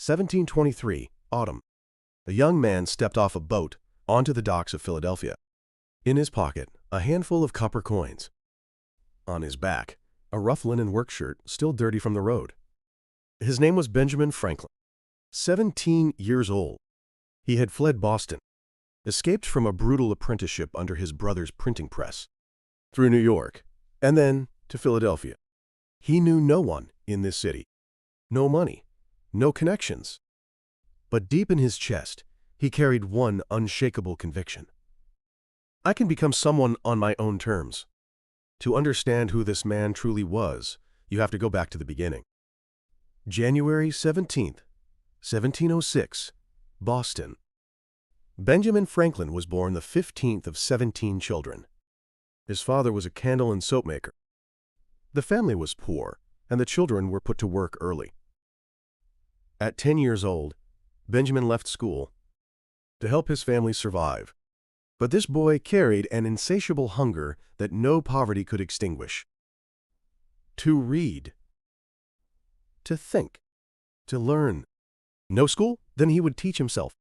1723, autumn. A young man stepped off a boat onto the docks of Philadelphia. In his pocket, a handful of copper coins. On his back, a rough linen work shirt still dirty from the road. His name was Benjamin Franklin. 17 years old. He had fled Boston, escaped from a brutal apprenticeship under his brother's printing press, through New York, and then to Philadelphia. He knew no one in this city, no money, no connections. But deep in his chest, he carried one unshakable conviction. I can become someone on my own terms. To understand who this man truly was, you have to go back to the beginning. January 17th, 1706, Boston. Benjamin Franklin was born the 15th of 17 children. His father was a candle and soap maker. The family was poor, and the children were put to work early. At 10 years old, Benjamin left school to help his family survive. But this boy carried an insatiable hunger that no poverty could extinguish. To read. To think. To learn. No school? Then he would teach himself.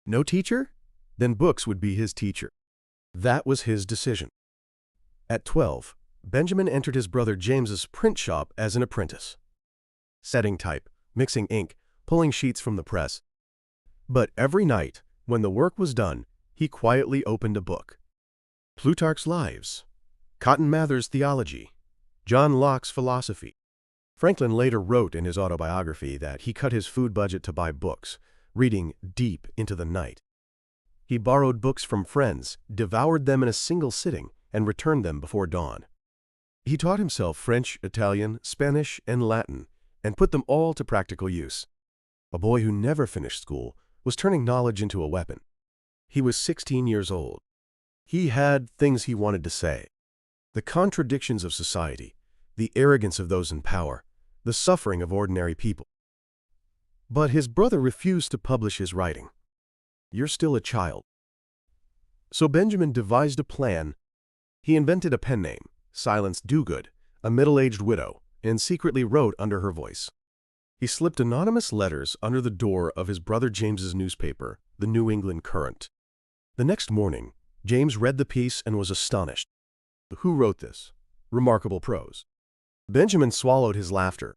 No teacher? Then books would be his teacher. That was his decision. At 12, Benjamin entered his brother James's print shop as an apprentice. Setting type, mixing ink, pulling sheets from the press. But every night, when the work was done, he quietly opened a book. Plutarch's Lives, Cotton Mather's Theology, John Locke's Philosophy. Franklin later wrote in his autobiography that he cut his food budget to buy books, reading deep into the night. He borrowed books from friends, devoured them in a single sitting, and returned them before dawn. He taught himself French, Italian, Spanish, and Latin, and put them all to practical use. A boy who never finished school was turning knowledge into a weapon. He was 16 years old. He had things he wanted to say. The contradictions of society, the arrogance of those in power, the suffering of ordinary people. But his brother refused to publish his writing. "You're still a child." So Benjamin devised a plan. He invented a pen name, Silence Dogood, a middle-aged widow, and secretly wrote under her voice. He slipped anonymous letters under the door of his brother James's newspaper, the New England Courant. The next morning, James read the piece and was astonished. Who wrote this? Remarkable prose. Benjamin swallowed his laughter.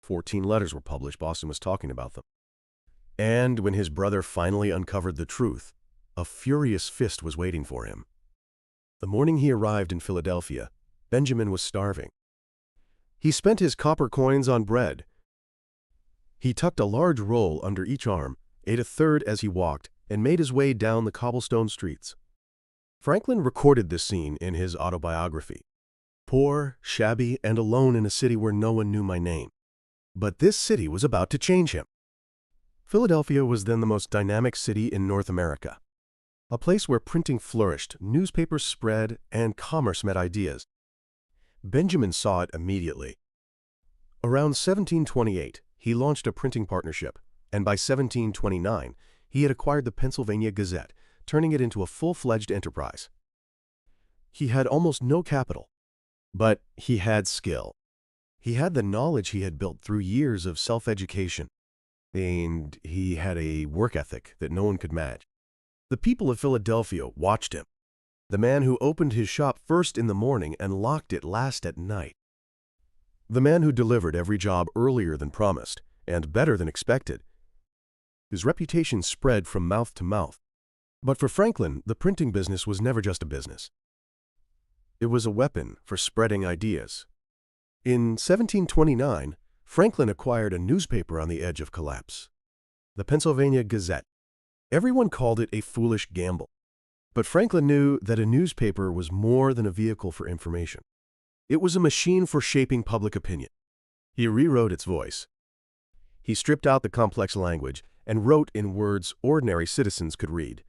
14 letters were published. Boston was talking about them. And when his brother finally uncovered the truth, a furious fist was waiting for him. The morning he arrived in Philadelphia, Benjamin was starving. He spent his copper coins on bread. He tucked a large roll under each arm, ate a third as he walked, and made his way down the cobblestone streets. Franklin recorded this scene in his autobiography. Poor, shabby, and alone in a city where no one knew my name. But this city was about to change him. Philadelphia was then the most dynamic city in North America. A place where printing flourished, newspapers spread, and commerce met ideas. Benjamin saw it immediately. Around 1728, he launched a printing partnership, and by 1729, he had acquired the Pennsylvania Gazette, turning it into a full-fledged enterprise. He had almost no capital, but he had skill. He had the knowledge he had built through years of self-education, and he had a work ethic that no one could match. The people of Philadelphia watched him, the man who opened his shop first in the morning and locked it last at night. The man who delivered every job earlier than promised and better than expected. His reputation spread from mouth to mouth. But for Franklin, the printing business was never just a business. It was a weapon for spreading ideas. In 1729, Franklin acquired a newspaper on the edge of collapse, the Pennsylvania Gazette. Everyone called it a foolish gamble. But Franklin knew that a newspaper was more than a vehicle for information. It was a machine for shaping public opinion. He rewrote its voice. He stripped out the complex language and wrote in words ordinary citizens could read.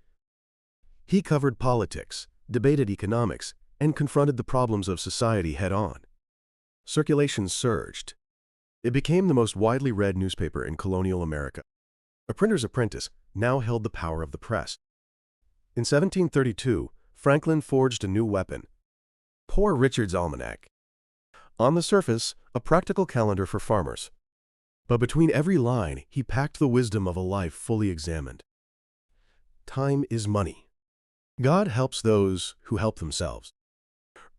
He covered politics, debated economics, and confronted the problems of society head-on. Circulation surged. It became the most widely read newspaper in colonial America. A printer's apprentice now held the power of the press. In 1732, Franklin forged a new weapon, Poor Richard's Almanac. On the surface, a practical calendar for farmers. But between every line, he packed the wisdom of a life fully examined. Time is money. God helps those who help themselves.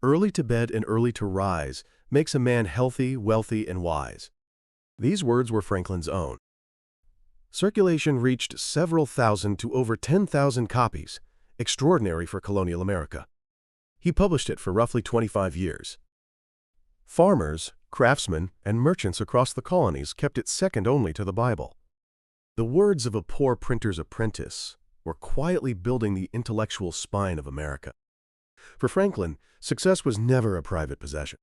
Early to bed and early to rise makes a man healthy, wealthy, and wise. These words were Franklin's own. Circulation reached several thousand to over 10,000 copies, extraordinary for colonial America. He published it for roughly 25 years. Farmers, craftsmen, and merchants across the colonies kept it second only to the Bible. The words of a poor printer's apprentice were quietly building the intellectual spine of America. For Franklin, success was never a private possession.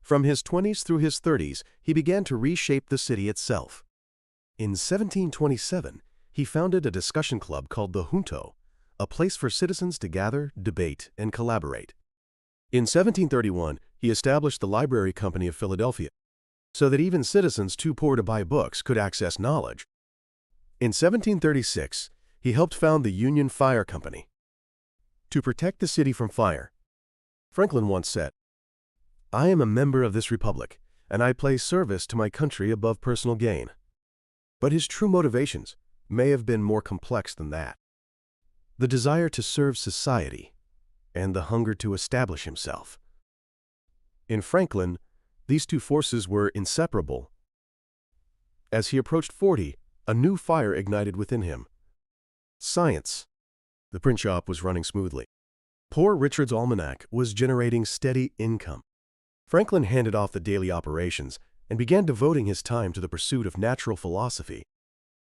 From his 20s through his 30s, he began to reshape the city itself. In 1727, he founded a discussion club called the Junto, a place for citizens to gather, debate, and collaborate. In 1731, he established the Library Company of Philadelphia, so that even citizens too poor to buy books could access knowledge. In 1736, he helped found the Union Fire Company to protect the city from fire. Franklin once said, "I am a member of this republic, and I place service to my country above personal gain." But his true motivations may have been more complex than that. The desire to serve society and the hunger to establish himself. In Franklin, these two forces were inseparable. As he approached 40, a new fire ignited within him. Science. The print shop was running smoothly. Poor Richard's Almanac was generating steady income. Franklin handed off the daily operations and began devoting his time to the pursuit of natural philosophy.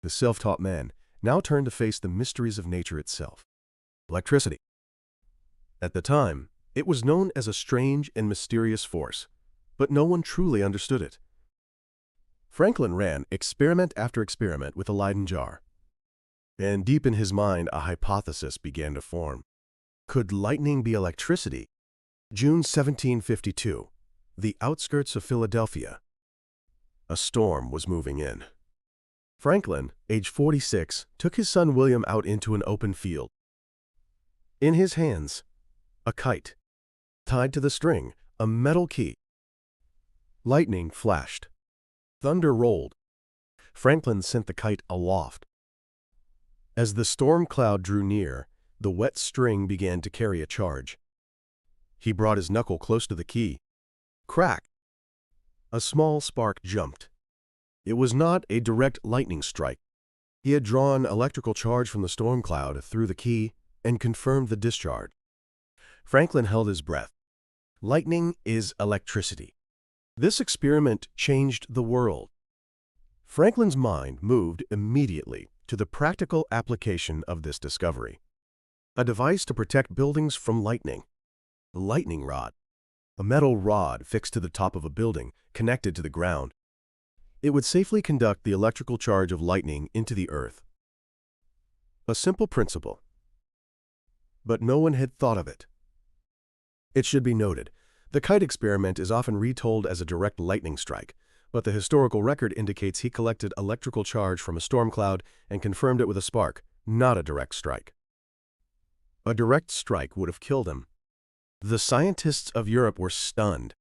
The self-taught man now turned to face the mysteries of nature itself. Electricity. At the time, it was known as a strange and mysterious force, but no one truly understood it. Franklin ran experiment after experiment with a Leyden jar, and deep in his mind a hypothesis began to form. Could lightning be electricity? June 1752, the outskirts of Philadelphia. A storm was moving in. Franklin, age 46, took his son William out into an open field. In his hands, a kite. Tied to the string, a metal key. Lightning flashed. Thunder rolled. Franklin sent the kite aloft. As the storm cloud drew near, the wet string began to carry a charge. He brought his knuckle close to the key. Crack! A small spark jumped. It was not a direct lightning strike. He had drawn electrical charge from the storm cloud through the key and confirmed the discharge. Franklin held his breath. Lightning is electricity. This experiment changed the world. Franklin's mind moved immediately to the practical application of this discovery. A device to protect buildings from lightning. The lightning rod. A metal rod fixed to the top of a building, connected to the ground. It would safely conduct the electrical charge of lightning into the earth. A simple principle. But no one had thought of it. It should be noted, the kite experiment is often retold as a direct lightning strike, but the historical record indicates he collected electrical charge from a storm cloud and confirmed it with a spark, not a direct strike. A direct strike would have killed him. The scientists of Europe were stunned.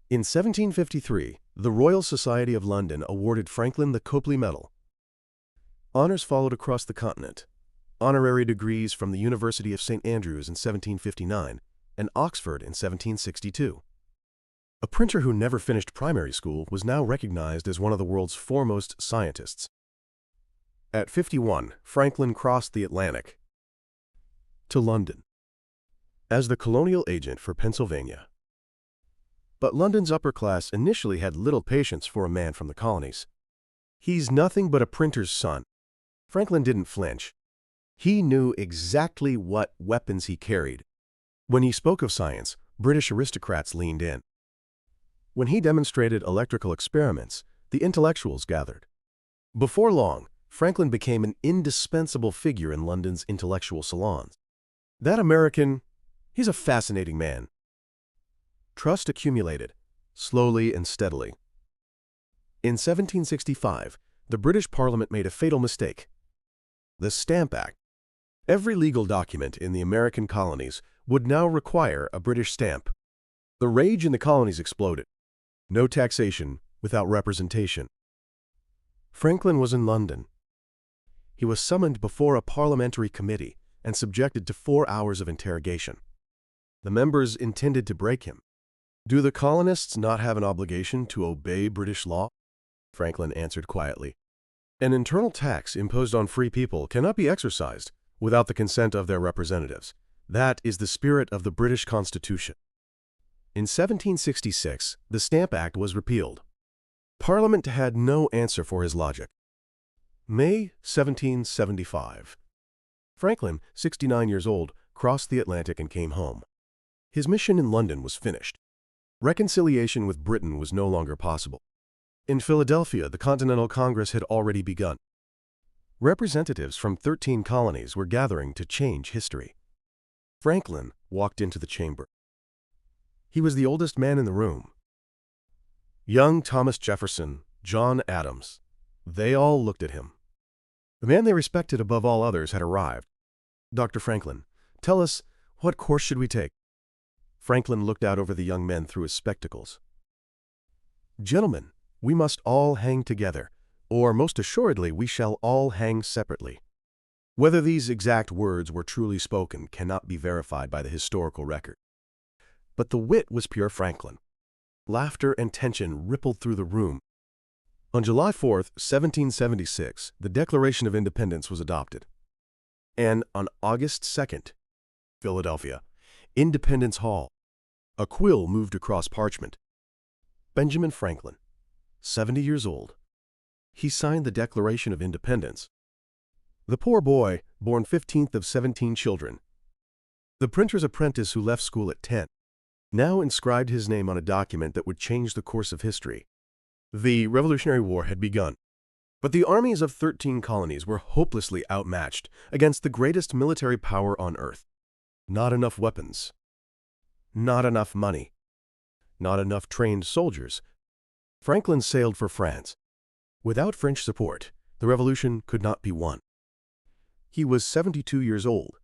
In 1753, the Royal Society of London awarded Franklin the Copley Medal. Honors followed across the continent. Honorary degrees from the University of St. Andrews in 1759 and Oxford in 1762. A printer who never finished primary school was now recognized as one of the world's foremost scientists. At 51, Franklin crossed the Atlantic to London as the colonial agent for Pennsylvania. But London's upper class initially had little patience for a man from the colonies. He's nothing but a printer's son. Franklin didn't flinch. He knew exactly what weapons he carried. When he spoke of science, British aristocrats leaned in. When he demonstrated electrical experiments, the intellectuals gathered. Before long, Franklin became an indispensable figure in London's intellectual salons. That American, he's a fascinating man. Trust accumulated, slowly and steadily. In 1765, the British Parliament made a fatal mistake. The Stamp Act. Every legal document in the American colonies would now require a British stamp. The rage in the colonies exploded. No taxation without representation. Franklin was in London. He was summoned before a parliamentary committee and subjected to 4 hours of interrogation. The members intended to break him. "Do the colonists not have an obligation to obey British law?" Franklin answered quietly. "An internal tax imposed on free people cannot be exercised without the consent of their representatives. That is the spirit of the British Constitution." In 1766, the Stamp Act was repealed. Parliament had no answer for his logic. May 1775. Franklin, 69 years old, crossed the Atlantic and came home. His mission in London was finished. Reconciliation with Britain was no longer possible. In Philadelphia, the Continental Congress had already begun. Representatives from 13 colonies were gathering to change history. Franklin walked into the chamber. He was the oldest man in the room. Young Thomas Jefferson, John Adams, they all looked at him. The man they respected above all others had arrived. "Dr. Franklin, tell us, what course should we take?" Franklin looked out over the young men through his spectacles. "Gentlemen, we must all hang together, or most assuredly we shall all hang separately." Whether these exact words were truly spoken cannot be verified by the historical record. But the wit was pure Franklin. Laughter and tension rippled through the room. On July 4, 1776, the Declaration of Independence was adopted. And on August 2nd, Philadelphia, Independence Hall, a quill moved across parchment. Benjamin Franklin, 70 years old. He signed the Declaration of Independence. The poor boy, born 15th of 17 children, the printer's apprentice who left school at 10, now inscribed his name on a document that would change the course of history. The Revolutionary War had begun, but the armies of 13 colonies were hopelessly outmatched against the greatest military power on earth. Not enough weapons, not enough money, not enough trained soldiers. Franklin sailed for France. Without French support, the revolution could not be won. He was 72 years old.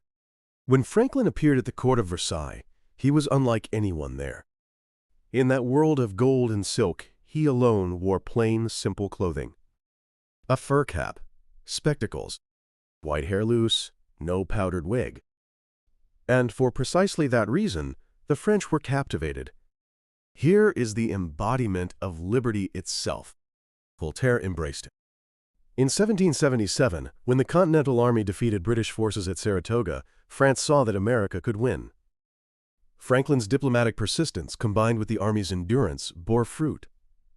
When Franklin appeared at the court of Versailles, he was unlike anyone there. In that world of gold and silk, he alone wore plain, simple clothing. A fur cap, spectacles, white hair loose, no powdered wig. And for precisely that reason, the French were captivated. Here is the embodiment of liberty itself. Voltaire embraced it. In 1777, when the Continental Army defeated British forces at Saratoga, France saw that America could win. Franklin's diplomatic persistence, combined with the Army's endurance, bore fruit.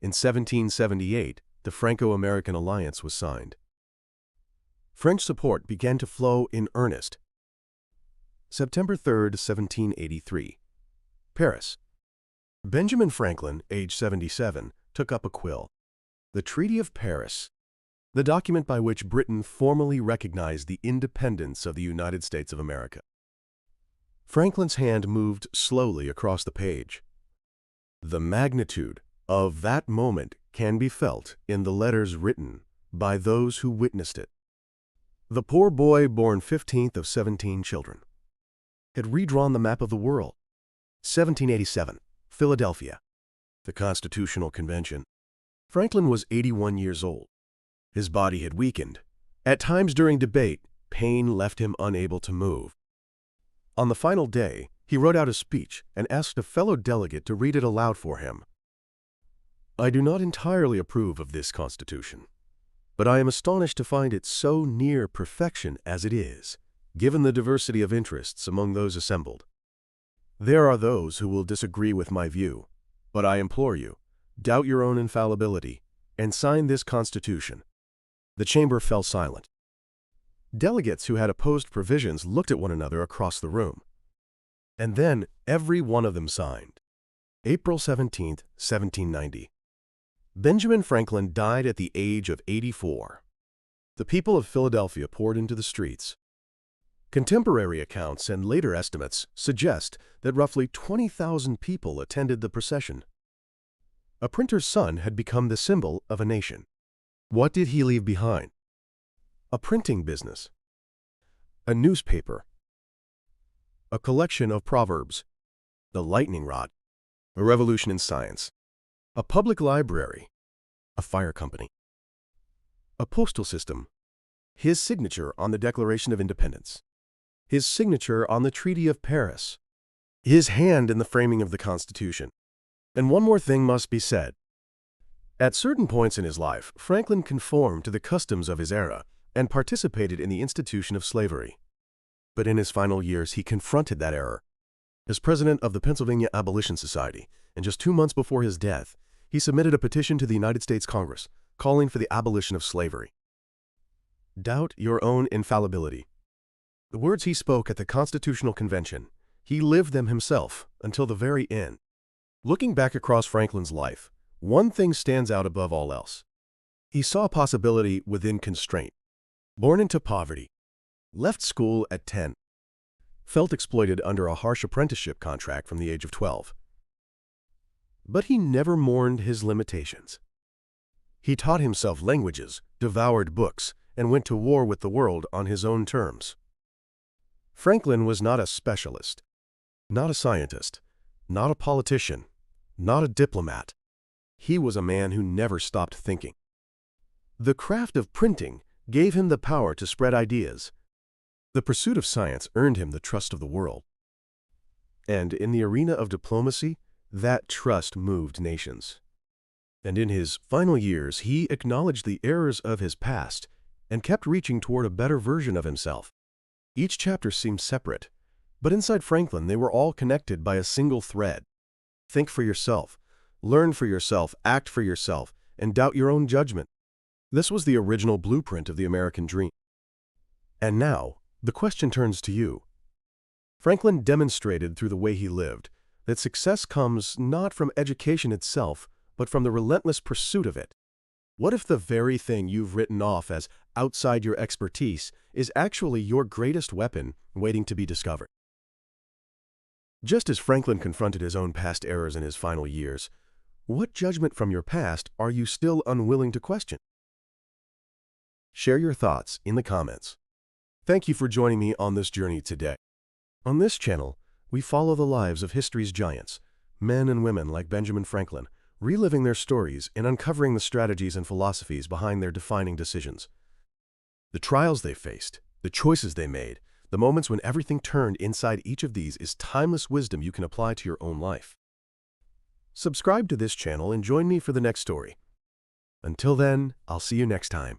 In 1778, the Franco-American alliance was signed. French support began to flow in earnest. September 3, 1783. Paris. Benjamin Franklin, age 77, took up a quill. The Treaty of Paris, the document by which Britain formally recognized the independence of the United States of America. Franklin's hand moved slowly across the page. The magnitude of that moment can be felt in the letters written by those who witnessed it. The poor boy, born 15th of 17 children, had redrawn the map of the world. 1787, Philadelphia, the Constitutional Convention. Franklin was 81 years old. His body had weakened. At times during debate, pain left him unable to move. On the final day, he wrote out a speech and asked a fellow delegate to read it aloud for him. "I do not entirely approve of this Constitution, but I am astonished to find it so near perfection as it is, given the diversity of interests among those assembled. There are those who will disagree with my view, but I implore you, doubt your own infallibility, and sign this Constitution." The chamber fell silent. Delegates who had opposed provisions looked at one another across the room. And then every one of them signed. April 17, 1790. Benjamin Franklin died at the age of 84. The people of Philadelphia poured into the streets. Contemporary accounts and later estimates suggest that roughly 20,000 people attended the procession. A printer's son had become the symbol of a nation. What did he leave behind? A printing business, a newspaper, a collection of proverbs, the lightning rod, a revolution in science, a public library, a fire company. a postal system, his signature on the Declaration of Independence, his signature on the Treaty of Paris, his hand in the framing of the Constitution. And one more thing must be said. At certain points in his life, Franklin conformed to the customs of his era and participated in the institution of slavery. But in his final years, he confronted that error. As president of the Pennsylvania Abolition Society, and just 2 months before his death, he submitted a petition to the United States Congress calling for the abolition of slavery. Doubt your own infallibility. The words he spoke at the Constitutional Convention, he lived them himself until the very end. Looking back across Franklin's life, one thing stands out above all else. He saw possibility within constraint. Born into poverty, left school at 10, felt exploited under a harsh apprenticeship contract from the age of 12. But he never mourned his limitations. He taught himself languages, devoured books, and went to war with the world on his own terms. Franklin was not a specialist, not a scientist, not a politician, not a diplomat. He was a man who never stopped thinking. The craft of printing gave him the power to spread ideas. The pursuit of science earned him the trust of the world. And in the arena of diplomacy, that trust moved nations. And in his final years, he acknowledged the errors of his past and kept reaching toward a better version of himself. Each chapter seemed separate, but inside Franklin, they were all connected by a single thread. Think for yourself, learn for yourself, act for yourself, and doubt your own judgment. This was the original blueprint of the American dream. And now, the question turns to you. Franklin demonstrated through the way he lived that success comes not from education itself, but from the relentless pursuit of it. What if the very thing you've written off as outside your expertise is actually your greatest weapon waiting to be discovered? Just as Franklin confronted his own past errors in his final years, what judgment from your past are you still unwilling to question? Share your thoughts in the comments. Thank you for joining me on this journey today. On this channel, we follow the lives of history's giants, men and women like Benjamin Franklin, reliving their stories and uncovering the strategies and philosophies behind their defining decisions. The trials they faced, the choices they made, the moments when everything turned inside each of these is timeless wisdom you can apply to your own life. Subscribe to this channel and join me for the next story. Until then, I'll see you next time.